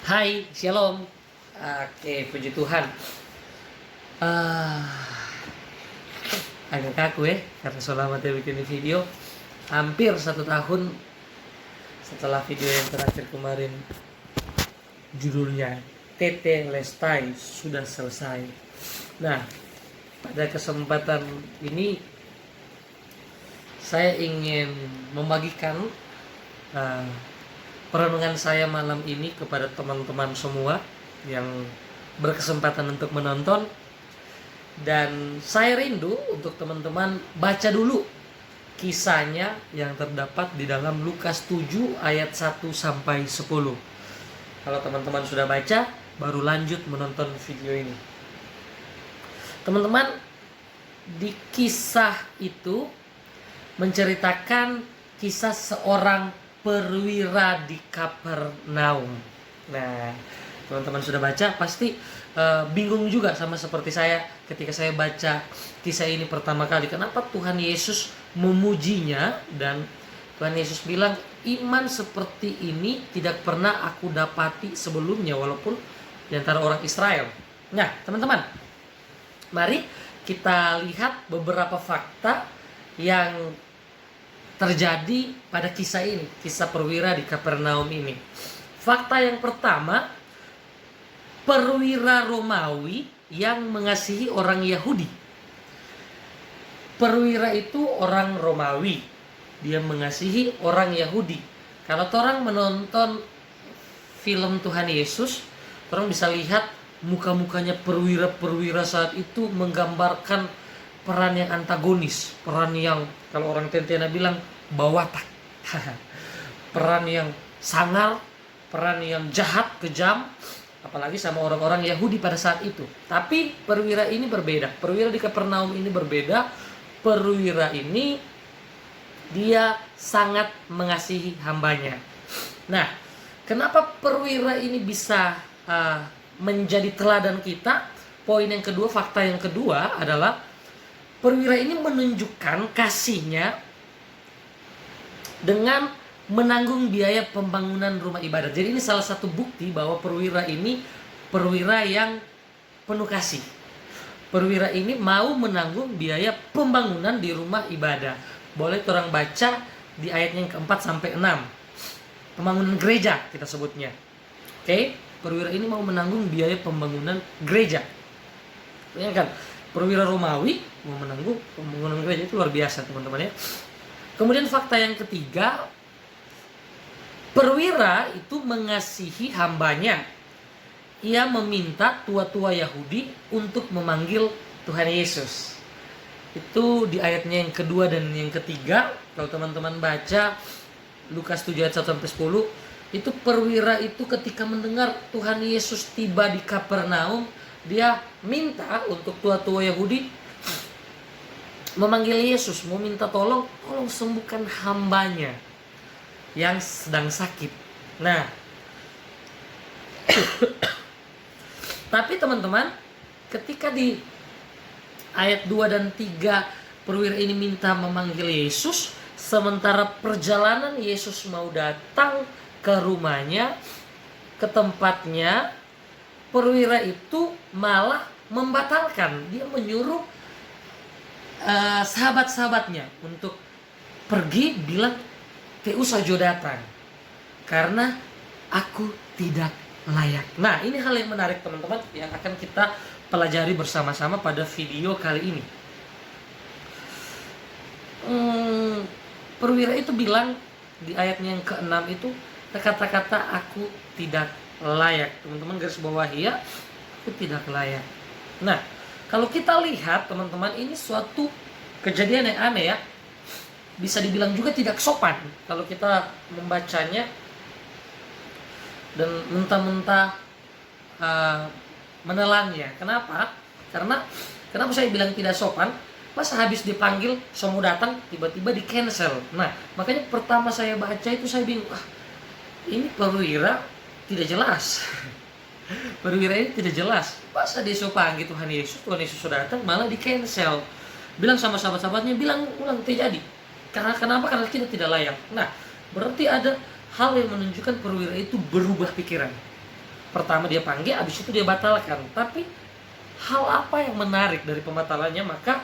Hai, Shalom. Oke, puji Tuhan. Ah, Agak kaku ya, karena selama saya bikin video hampir 1 tahun setelah video yang terakhir kemarin, judulnya Tete Lestai sudah selesai. Nah, pada kesempatan ini saya ingin membagikan ah, perenungan saya malam ini kepada teman-teman semua yang berkesempatan untuk menonton. Dan saya rindu untuk teman-teman baca dulu kisahnya yang terdapat di dalam Lukas 7 ayat 1 sampai 10. Kalau teman-teman sudah baca, baru lanjut menonton video ini. Teman-teman, di kisah itu menceritakan kisah seorang perwira di Kapernaum. Nah, teman-teman sudah baca pasti bingung juga sama seperti saya ketika saya baca kisah ini pertama kali. Kenapa Tuhan Yesus memujinya dan Tuhan Yesus bilang iman seperti ini tidak pernah aku dapati sebelumnya walaupun di antara orang Israel. Nah, teman-teman, mari kita lihat beberapa fakta yang terjadi pada kisah ini, kisah perwira di Kapernaum ini. Fakta yang pertama, perwira Romawi yang mengasihi orang Yahudi. Perwira itu orang Romawi, dia mengasihi orang Yahudi. Kalau orang menonton film Tuhan Yesus, orang bisa lihat muka-mukanya perwira-perwira saat itu menggambarkan peran yang antagonis, peran yang kalau orang Tentena bilang bawatak, peran yang sangar, peran yang jahat, kejam, apalagi sama orang-orang Yahudi pada saat itu. Tapi perwira ini berbeda, perwira di Kapernaum ini berbeda. Perwira ini dia sangat mengasihi hambanya. Nah, kenapa perwira ini bisa menjadi teladan kita? Poin yang kedua, fakta yang kedua adalah perwira ini menunjukkan kasihnya dengan menanggung biaya pembangunan rumah ibadat. Jadi ini salah satu bukti bahwa perwira ini perwira yang penuh kasih. Perwira ini mau menanggung biaya pembangunan di rumah ibadah. Boleh orang baca di ayat yang keempat sampai 6. Pembangunan gereja kita sebutnya. Oke, perwira ini mau menanggung biaya pembangunan gereja. Bayangkan, perwira Romawi mau menanggung pembangunan gereja, itu luar biasa teman-teman ya. Kemudian fakta yang ketiga, perwira itu mengasihi hambanya. Ia meminta tua-tua Yahudi untuk memanggil Tuhan Yesus. Itu di ayatnya yang kedua dan yang ketiga. Kalau teman-teman baca Lukas 7 ayat 1 sampai 10, itu perwira itu ketika mendengar Tuhan Yesus tiba di Kapernaum, dia minta untuk tua-tua Yahudi memanggil Yesus, mau minta tolong sembuhkan hambanya yang sedang sakit. Nah, tapi teman-teman, ketika di ayat 2 dan 3 perwira ini minta memanggil Yesus, sementara perjalanan Yesus mau datang ke rumahnya, ke tempatnya, perwira itu malah membatalkan. Dia menyuruh sahabat-sahabatnya untuk pergi, bilang tidak usah jo datang karena aku tidak layak. Nah, ini hal yang menarik teman-teman yang akan kita pelajari bersama-sama pada video kali ini. Perwira itu bilang di ayatnya yang ke-6 itu kata-kata aku tidak layak. Teman-teman garis bawahi ya, aku tidak layak. Nah, kalau kita lihat teman-teman, ini suatu kejadian yang aneh ya. Bisa dibilang juga tidak sopan kalau kita membacanya dan mentah-mentah menelannya. Kenapa? Karena kenapa saya bilang tidak sopan? Pas habis dipanggil, mau datang, tiba-tiba di cancel. Nah, makanya pertama saya baca itu saya bingung, ini perwira tidak jelas. Perwira ini tidak jelas. Pas dia panggil Tuhan Yesus sudah datang, malah di cancel. Bilang sama sahabat-sahabatnya, bilang ulang tidak jadi. Kenapa? Karena kita tidak layak. Nah, berarti ada hal yang menunjukkan perwira itu berubah pikiran. Pertama dia panggil, habis itu dia batalkan. Tapi hal apa yang menarik dari pembatalannya? Maka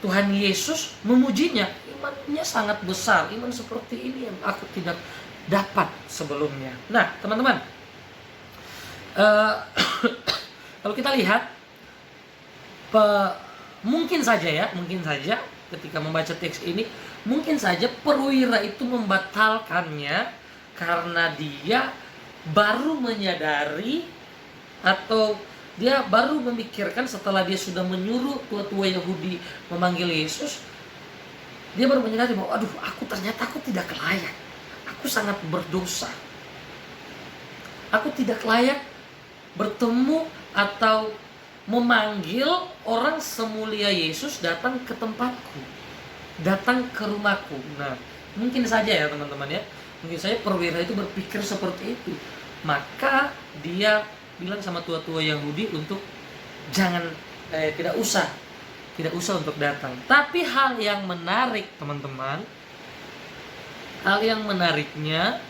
Tuhan Yesus memujinya. Imannya sangat besar. Iman seperti ini yang aku tidak dapat sebelumnya. Nah, teman-teman, kalau kita lihat, mungkin saja ketika membaca teks ini, mungkin saja perwira itu membatalkannya karena dia baru menyadari, atau dia baru memikirkan setelah dia sudah menyuruh tua-tua Yahudi memanggil Yesus. Dia baru menyadari bahwa aku tidak layak. Aku sangat berdosa. Aku tidak layak bertemu atau memanggil orang semulia Yesus datang ke tempatku, datang ke rumahku. Nah, mungkin saja ya teman-teman ya, mungkin saja perwira itu berpikir seperti itu. Maka dia bilang sama tua-tua Yahudi untuk tidak usah untuk datang. Tapi hal yang menarik teman-teman, hal yang menariknya,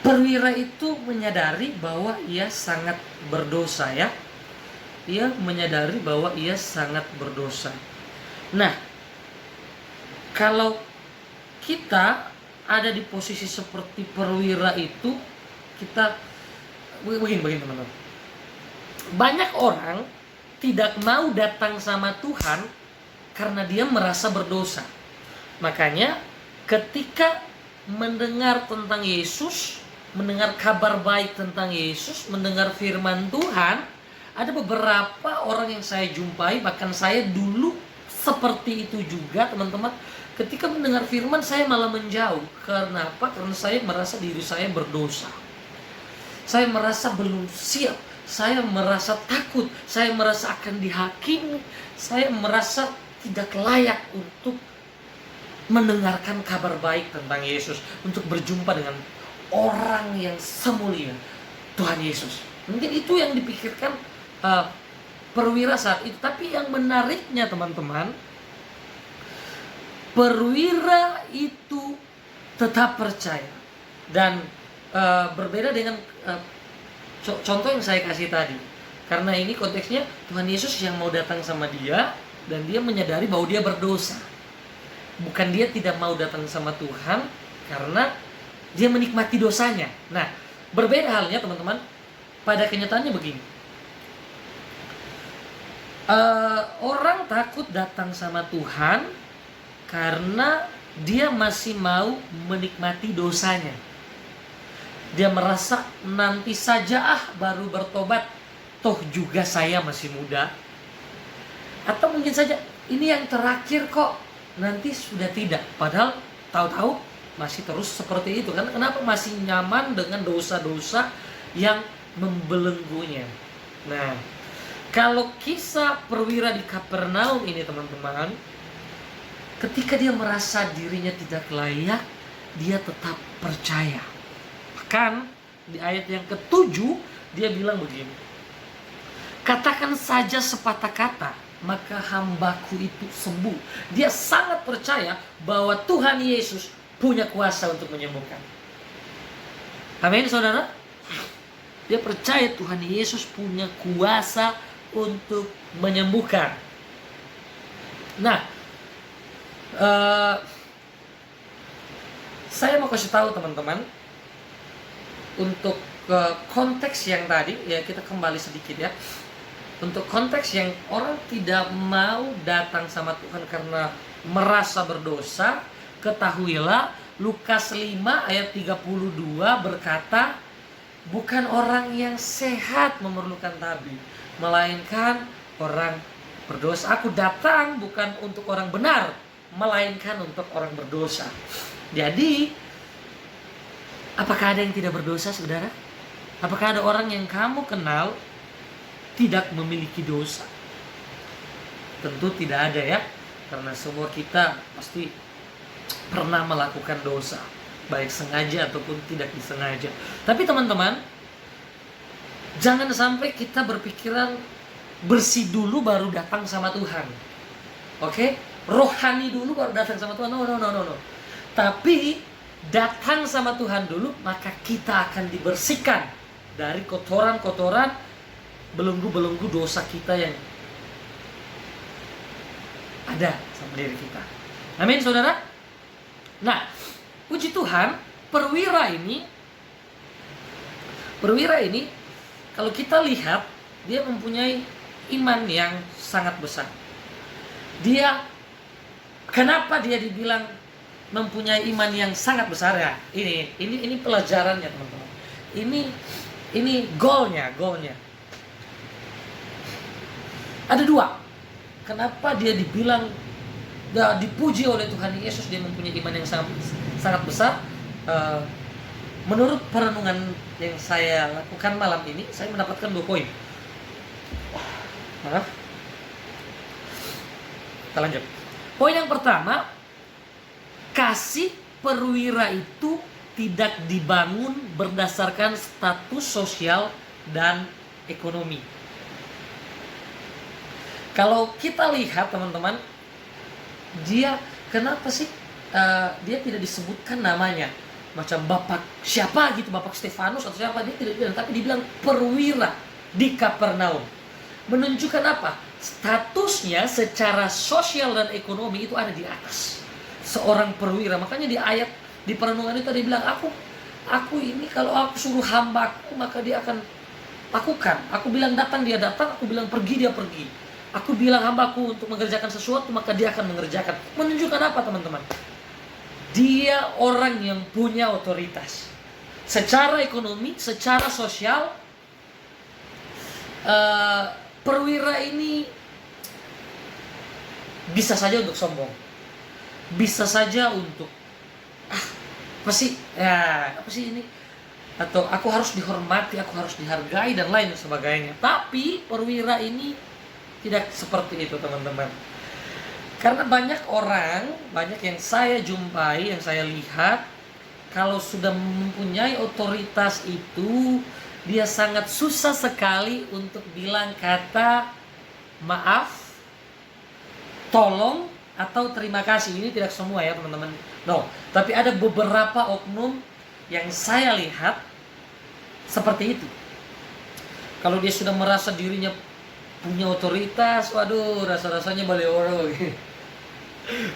perwira itu menyadari bahwa ia sangat berdosa ya. Ia menyadari bahwa ia sangat berdosa. Nah, kalau kita ada di posisi seperti perwira itu, kita begini teman-teman. Banyak orang tidak mau datang sama Tuhan karena dia merasa berdosa. Makanya ketika mendengar tentang Yesus, mendengar kabar baik tentang Yesus, mendengar firman Tuhan, ada beberapa orang yang saya jumpai, bahkan saya dulu seperti itu juga teman-teman. Ketika mendengar firman saya malah menjauh. Kenapa? Karena saya merasa diri saya berdosa. Saya merasa belum siap. Saya merasa takut. Saya merasa akan dihakimi. Saya merasa tidak layak untuk mendengarkan kabar baik tentang Yesus, untuk berjumpa dengan orang yang semulia Tuhan Yesus. Mungkin itu yang dipikirkan perwira saat itu. Tapi yang menariknya teman-teman, perwira itu tetap percaya. Dan berbeda dengan contoh yang saya kasih tadi. Karena ini konteksnya Tuhan Yesus yang mau datang sama dia, dan dia menyadari bahwa dia berdosa. Bukan dia tidak mau datang sama Tuhan karena dia menikmati dosanya. Nah, berbeda halnya teman-teman. Pada kenyataannya begini. Orang takut datang sama Tuhan karena dia masih mau menikmati dosanya. Dia merasa nanti saja baru bertobat, toh juga saya masih muda. Atau mungkin saja ini yang terakhir kok, nanti sudah tidak. Padahal tahu-tahu masih terus seperti itu kan. Kenapa masih nyaman dengan dosa-dosa yang membelenggunya. Nah, kalau kisah perwira di Kapernaum ini teman-teman, ketika dia merasa dirinya tidak layak, dia tetap percaya. Bahkan di ayat yang ke-7 dia bilang begini, katakan saja sepatah kata, maka hambaku itu sembuh. Dia sangat percaya bahwa Tuhan Yesus punya kuasa untuk menyembuhkan. Amin saudara. Dia percaya Tuhan Yesus punya kuasa untuk menyembuhkan. Nah, saya mau kasih tahu teman-teman, untuk konteks yang tadi ya, kita kembali sedikit ya. Untuk konteks yang orang tidak mau datang sama Tuhan karena merasa berdosa, ketahuilah Lukas 5 ayat 32 berkata, bukan orang yang sehat memerlukan tabib, melainkan orang berdosa. Aku datang bukan untuk orang benar, melainkan untuk orang berdosa. Jadi, apakah ada yang tidak berdosa, saudara? Apakah ada orang yang kamu kenal tidak memiliki dosa? Tentu tidak ada ya, karena semua kita pasti pernah melakukan dosa, baik sengaja ataupun tidak disengaja. Tapi teman-teman, jangan sampai kita berpikiran bersih dulu baru datang sama Tuhan. Oke? Rohani dulu baru datang sama Tuhan. No. Tapi datang sama Tuhan dulu, maka kita akan dibersihkan dari kotoran-kotoran, belenggu-belenggu dosa kita yang ada sama diri kita. Amin, saudara. Nah, puji Tuhan, perwira ini kalau kita lihat, dia mempunyai iman yang sangat besar. Kenapa dia dibilang mempunyai iman yang sangat besar ya? Ini pelajarannya, teman-teman. Ini goalnya. Ada dua. Kenapa dia dibilang dipuji oleh Tuhan Yesus, dia mempunyai iman yang sangat besar? Menurut perenungan yang saya lakukan malam ini, saya mendapatkan 2 poin. Kita lanjut. Poin yang pertama, kasih perwira itu tidak dibangun berdasarkan status sosial dan ekonomi. Kalau kita lihat, teman-teman, kenapa sih dia tidak disebutkan namanya? Macam Bapak siapa gitu, Bapak Stefanus atau siapa, dia tidak bilang, tapi dibilang perwira di Kapernaum. Menunjukkan apa? Statusnya secara sosial dan ekonomi itu ada di atas seorang perwira. Makanya di ayat di perenungan itu dia bilang, aku ini kalau aku suruh hambaku, maka dia akan lakukan. Aku bilang datang, dia datang. Aku bilang pergi, dia pergi. Aku bilang hambaku untuk mengerjakan sesuatu, maka dia akan mengerjakan. Menunjukkan apa, teman-teman? Dia orang yang punya otoritas secara ekonomi, secara sosial. Perwira ini bisa saja untuk sombong, bisa saja untuk apa sih ini, atau aku harus dihormati, aku harus dihargai dan lain sebagainya. Tapi perwira ini tidak seperti itu, teman-teman. Karena banyak yang saya jumpai, yang saya lihat, kalau sudah mempunyai otoritas itu, dia sangat susah sekali untuk bilang kata maaf, tolong, atau terima kasih. Ini tidak semua ya, teman-teman. No, tapi ada beberapa oknum yang saya lihat seperti itu. Kalau dia sudah merasa dirinya punya otoritas, waduh, rasa-rasanya baleoro gitu.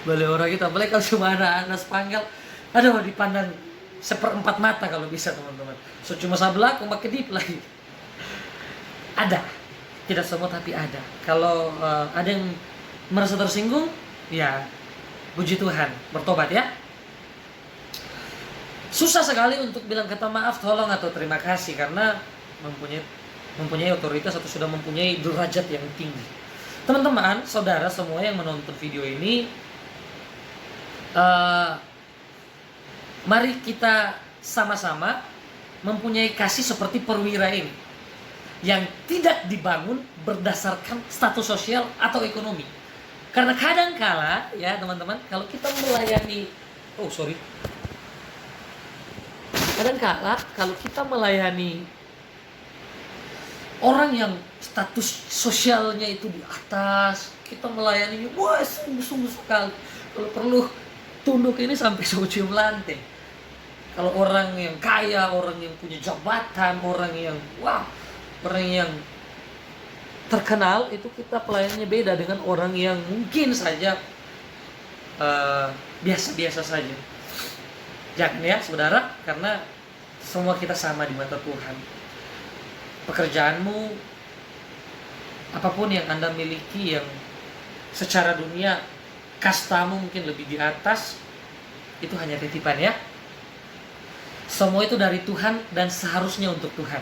Baleoro kita, apalagi kalau cuma anak sepanggal, aduh, dipandang 1/4 mata kalau bisa, teman-teman. So cuma sebelah, aku pakai dip lagi. Ada, tidak semua tapi ada. Kalau ada yang merasa tersinggung, ya puji Tuhan, bertobat ya. Susah sekali untuk bilang kata maaf, tolong, atau terima kasih, karena mempunyai otoritas atau sudah mempunyai derajat yang tinggi. Teman-teman, saudara semua yang menonton video ini, mari kita sama-sama mempunyai kasih seperti perwira ini, yang tidak dibangun berdasarkan status sosial atau ekonomi. Karena kadang-kala ya teman-teman, kalau kita melayani, kadang-kala kalau kita melayani orang yang status sosialnya itu di atas, kita melayaninya, wah, sungguh-sungguh sekali. Kalau perlu tunduk ini sampai cium lantai. Kalau orang yang kaya, orang yang punya jabatan, orang yang terkenal, itu kita pelayanannya beda dengan orang yang mungkin saja biasa-biasa saja. Jangan ya saudara, karena semua kita sama di mata Tuhan. Pekerjaanmu, apapun yang Anda miliki yang secara dunia kastamu mungkin lebih di atas, itu hanya titipan ya. Semua itu dari Tuhan dan seharusnya untuk Tuhan.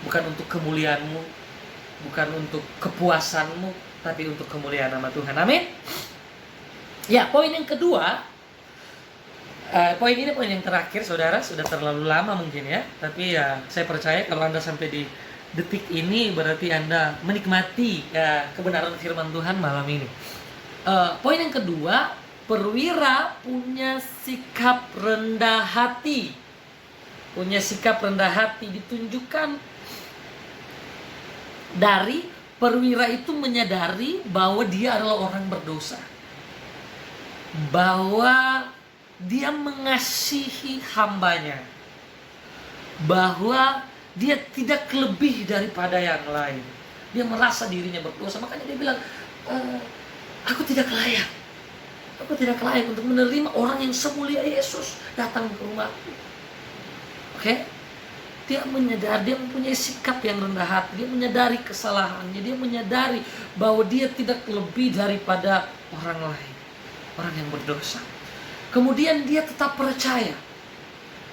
Bukan untuk kemuliaanmu, bukan untuk kepuasanmu, tapi untuk kemuliaan nama Tuhan. Amin. Ya, poin yang kedua, poin ini poin yang terakhir, saudara. Sudah terlalu lama mungkin ya, tapi ya saya percaya kalau Anda sampai di detik ini berarti Anda menikmati kebenaran firman Tuhan malam ini. Poin yang kedua, perwira punya sikap rendah hati. Punya sikap rendah hati ditunjukkan dari perwira itu menyadari bahwa dia adalah orang berdosa, bahwa dia mengasihi hambanya, bahwa dia tidak lebih daripada yang lain. Dia merasa dirinya berdosa, makanya dia bilang, aku tidak layak. Aku tidak layak untuk menerima orang yang semulia Yesus datang ke rumahku. Oke? Dia menyadari, dia mempunyai sikap yang rendah hati. Dia menyadari kesalahannya. Dia menyadari bahwa dia tidak lebih daripada orang lain, orang yang berdosa. Kemudian dia tetap percaya.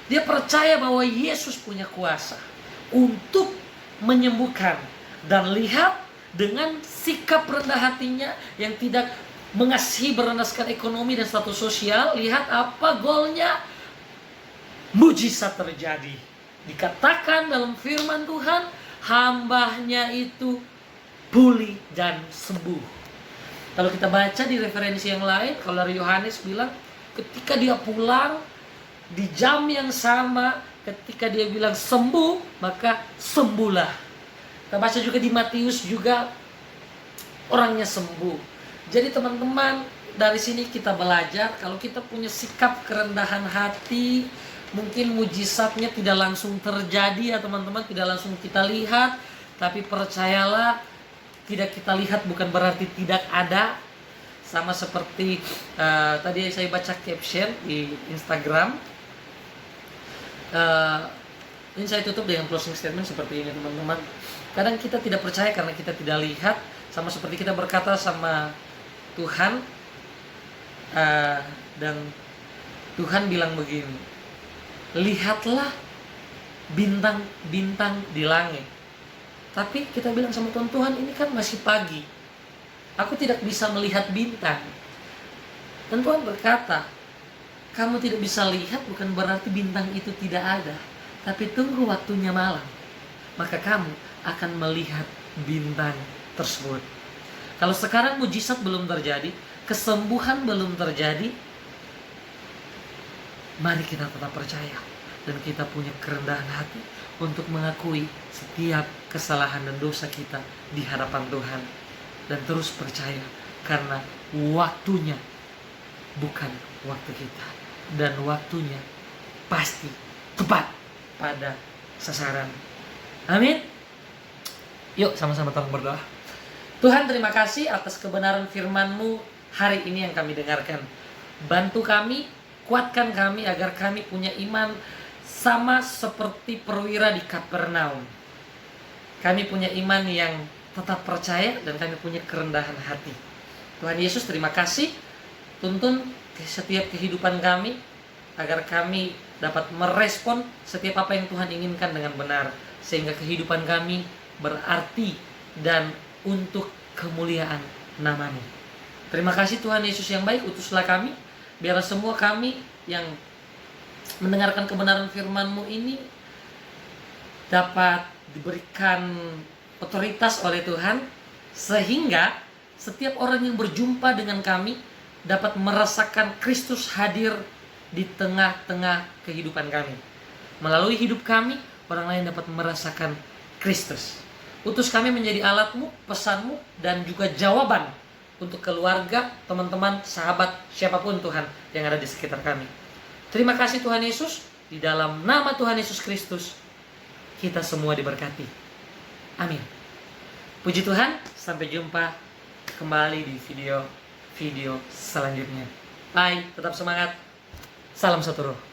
Dia percaya bahwa Yesus punya kuasa untuk menyembuhkan. Dan lihat, dengan sikap rendah hatinya yang tidak mengasihi berendaskan ekonomi dan status sosial, lihat apa golnya? Mujizat terjadi. Dikatakan dalam firman Tuhan, hambanya itu pulih dan sembuh. Kalau kita baca di referensi yang lain, kalau dari Yohanes bilang, ketika dia pulang di jam yang sama, ketika dia bilang sembuh, maka sembuhlah. Kita baca juga di Matius juga, orangnya sembuh. Jadi teman-teman, dari sini kita belajar kalau kita punya sikap kerendahan hati, mungkin mujizatnya tidak langsung terjadi ya teman-teman, tidak langsung kita lihat, tapi percayalah, tidak kita lihat bukan berarti tidak ada. Sama seperti tadi saya baca caption di Instagram. Ini saya tutup dengan closing statement seperti ini teman-teman. Kadang kita tidak percaya karena kita tidak lihat, sama seperti kita berkata sama Tuhan, dan Tuhan bilang begini, lihatlah bintang-bintang di langit. Tapi kita bilang sama Tuhan, Tuhan ini kan masih pagi, aku tidak bisa melihat bintang. Dan Tuhan berkata, kamu tidak bisa lihat bukan berarti bintang itu tidak ada, tapi tunggu waktunya malam, maka kamu akan melihat bintang tersebut. Kalau sekarang mujizat belum terjadi, kesembuhan belum terjadi, mari kita tetap percaya dan kita punya kerendahan hati untuk mengakui setiap kesalahan dan dosa kita di hadapan Tuhan, dan terus percaya karena waktunya bukan waktu kita, dan waktunya pasti tepat pada sasaran. Amin. Yuk sama-sama tolong berdoa. Tuhan, terima kasih atas kebenaran firman-Mu hari ini yang kami dengarkan. Bantu kami, kuatkan kami agar kami punya iman sama seperti perwira di Kapernaum. Kami punya iman yang tetap percaya dan kami punya kerendahan hati. Tuhan Yesus, terima kasih. Tuntun setiap kehidupan kami agar kami dapat merespon setiap apa yang Tuhan inginkan dengan benar, sehingga kehidupan kami berarti dan untuk kemuliaan nama-Mu. Terima kasih Tuhan Yesus yang baik, utuslah kami, biarlah semua kami yang mendengarkan kebenaran firman-Mu ini dapat diberikan otoritas oleh Tuhan, sehingga setiap orang yang berjumpa dengan kami dapat merasakan Kristus hadir di tengah-tengah kehidupan kami. Melalui hidup kami, orang lain dapat merasakan Kristus. Utus kami menjadi alat-Mu, pesan-Mu, dan juga jawaban untuk keluarga, teman-teman, sahabat, siapapun Tuhan yang ada di sekitar kami. Terima kasih Tuhan Yesus, di dalam nama Tuhan Yesus Kristus, kita semua diberkati. Amin. Puji Tuhan, sampai jumpa kembali di video selanjutnya. Bye, tetap semangat. Salam satu roh.